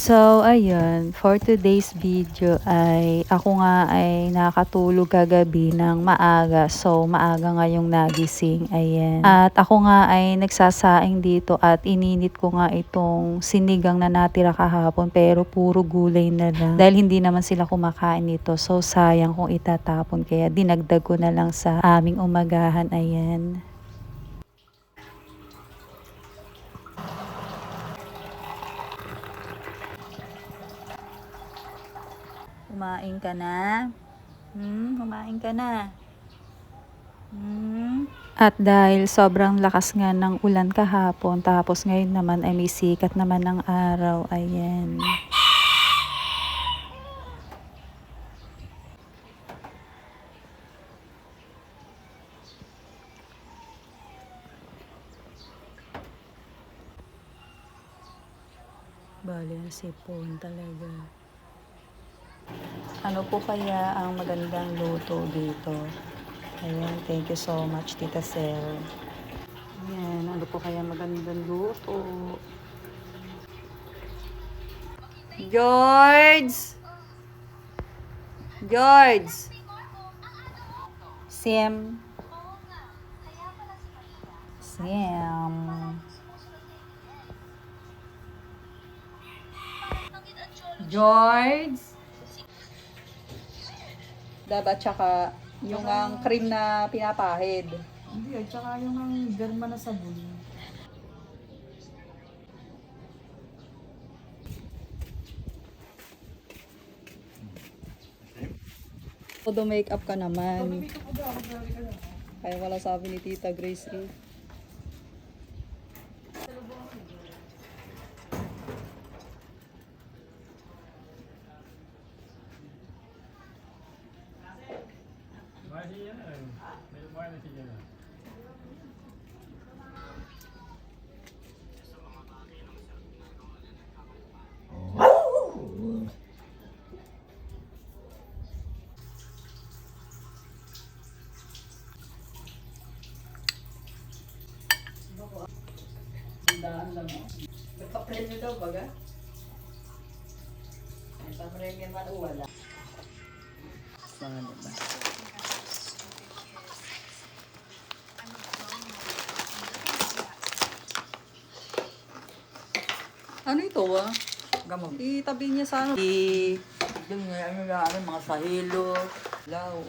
So, ayun, for today's video ay ako nga ay nakatulog kagabi ng maaga. So, maaga ngayong nagising. Ayan. At ako nga ay nagsasaing dito at ininit ko nga itong sinigang na natira kahapon pero puro gulay na lang. Dahil hindi naman sila kumakain nito. So, sayang kung itatapon. Kaya dinagdag ko na lang sa aming umagahan. Ayan. Kumain ka na? Kumain ka na? At dahil sobrang lakas nga ng ulan kahapon, tapos ngayon naman ay may sikat naman ng araw. Ayan. Bale, ang sipon talaga. Ano po kaya ang magandang luto dito? Ayan, thank you so much, Tita Sel. Ayan, ano po kaya magandang luto? George! George! Sim! Sim! George! Dapat tsaka yung ang cream na pinapahid. Hindi, at saka yung ang derma na sabon. Todo makeup ka naman. Pag-makeup ko ba? Maglalagay ka na. Kaya wala sabi ni Tita Grace eh. Daan lang mo. Nagpa-premyo daw baga? Nagpa-premyo man o wala? Mga diba? Ano ito ah? Gamot. Itabi niya sa ano? Doon nga, ano lang, mga sahilo. Lao.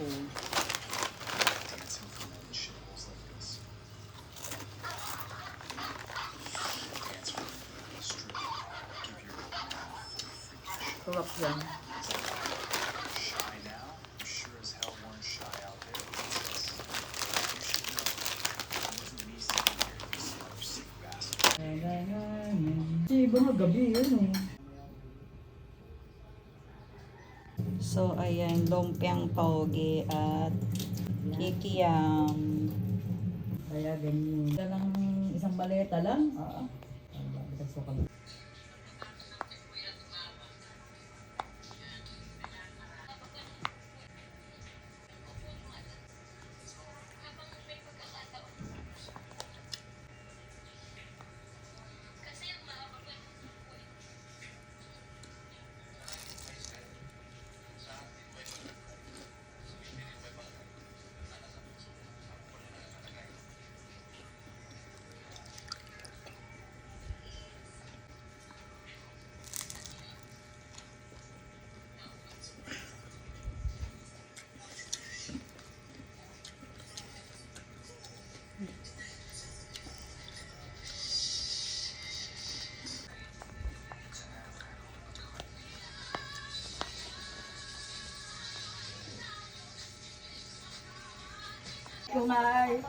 Sarap yan. Iba nga gabi yun eh. So, ayan, lumpiang toge at kikiyam. Kaya ganyan. Ito lang isang baleta lang. Oo. Gusto ka. Kumay.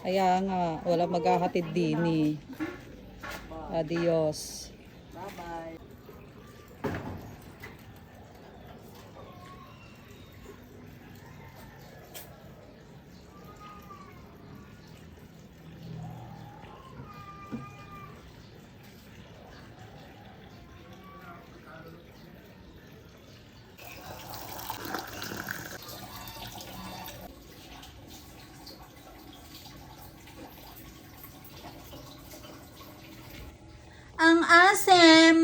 Kaya nga, wala maghahatid din eh. Adios. Bye-bye. Ang asim!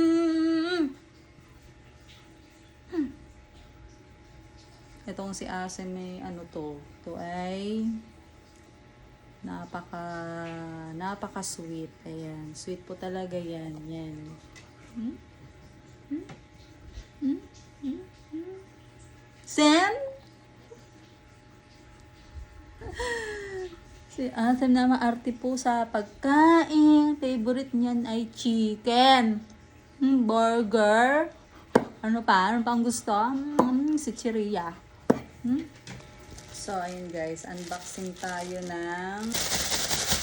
Itong si Ase may ano to. To ay napaka sweet. Ayan. Sweet po talaga yan. Yan. Hmm? Hmm? Hmm? Hmm? Hmm? Sam? Si Ate na maarte po sa pagkain. Favorite niyan ay chicken. Burger. Ano pa? Ano pang gusto? Si Chiria. So, ayun guys. Unboxing tayo ng...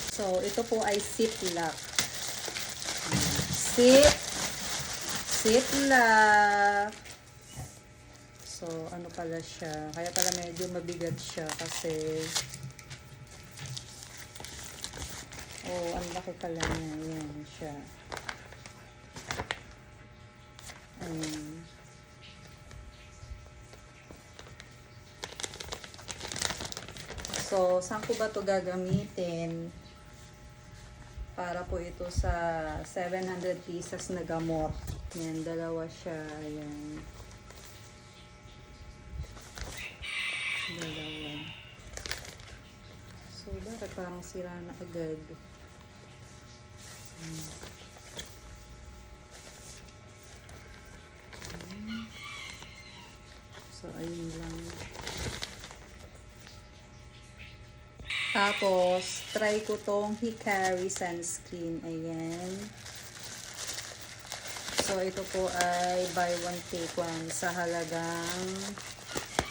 So, ito po ay Ziploc. Ziploc. So, ano pala siya? Kaya pala medyo mabigat siya kasi... Oh, ang laki pala niya. Ayan siya. Ayan. So, saan ko ba ito gagamitin? Para po ito sa 700 pieces na gamot. Yan, dalawa siya. Ayan. Dalawa. So, bakit parang sira na agad? So, ayun lang. Tapos, try ko tong Hikari sunscreen. Ayan. So, ito po ay buy one take one sa halagang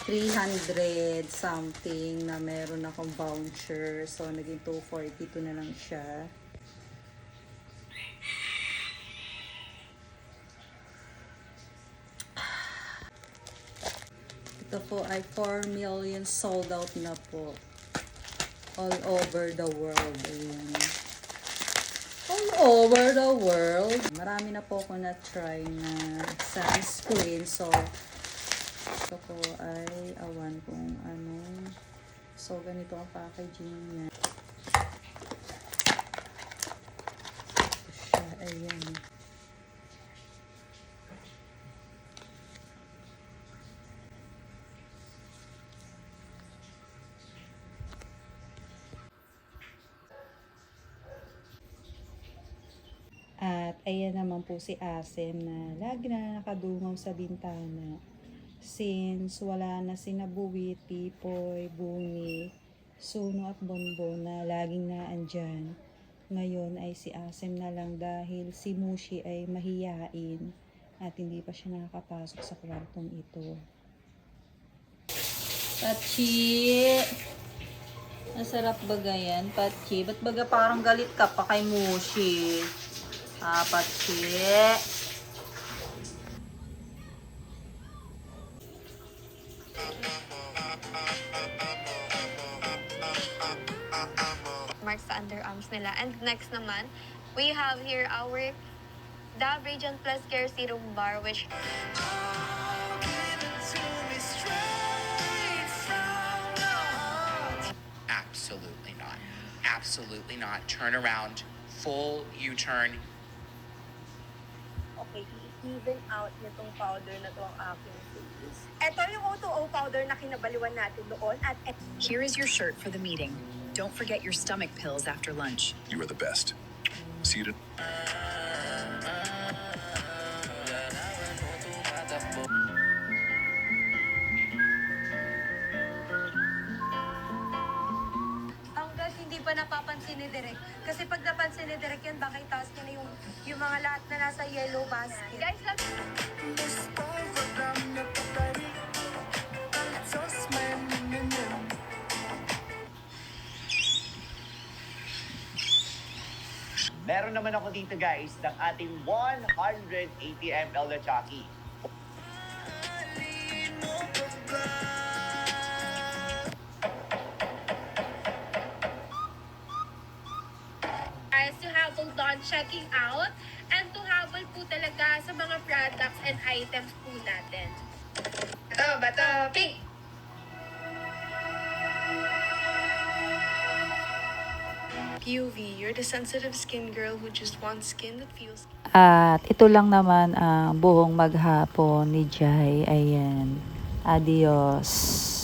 300 something na meron akong voucher. So, naging 242 na lang siya. Ito po ay 4 million sold out na po. All over the world. Ayan. All over the world. Marami na po ako na-try na sunscreen. So, ito po ay awan kung ano. So, ganito ang packaging niya. Ito siya. Ayan. At ayan naman po si Asem na lagi na nakadungaw sa bintana. Since wala na sina Buwit, Pipoy, Bungi, Suno at Bonbon na laging naandyan. Ngayon ay si Asem na lang dahil si Mushi ay mahiyain at hindi pa siya nakakapasok sa kwartong ito. Pachi! Masarap baga yan, Pachi? Ba't baga parang galit ka pa kay Mushi? Pachi. Marks sa underarms nila. And next naman, we have here our Dove Radiant Plus Care Serum Bar, which Absolutely not. Absolutely not. Turn around. Full U-turn. okay, even out nitong powder na to ang aking face. Ito yung O2O powder na kinabaliwan natin doon at Here is your shirt for the meeting. Don't forget your stomach pills after lunch. You are the best. See you. hanggang hindi pa napapansin ni Direk. Kasi pag napansin ni Direk yan, baka itaas niya na yung mga lahat na nasa yellow basket. Guys, lang. Meron naman ako dito guys ng ating 180 ml na Chucky. Guys, to habol doon checking out and to habol po talaga sa mga products and items po natin. Bato, pink! POV, you're the sensitive skin girl who just wants skin that feels. At ito lang naman ang buong maghapon ni Jai. Ayan. Adios.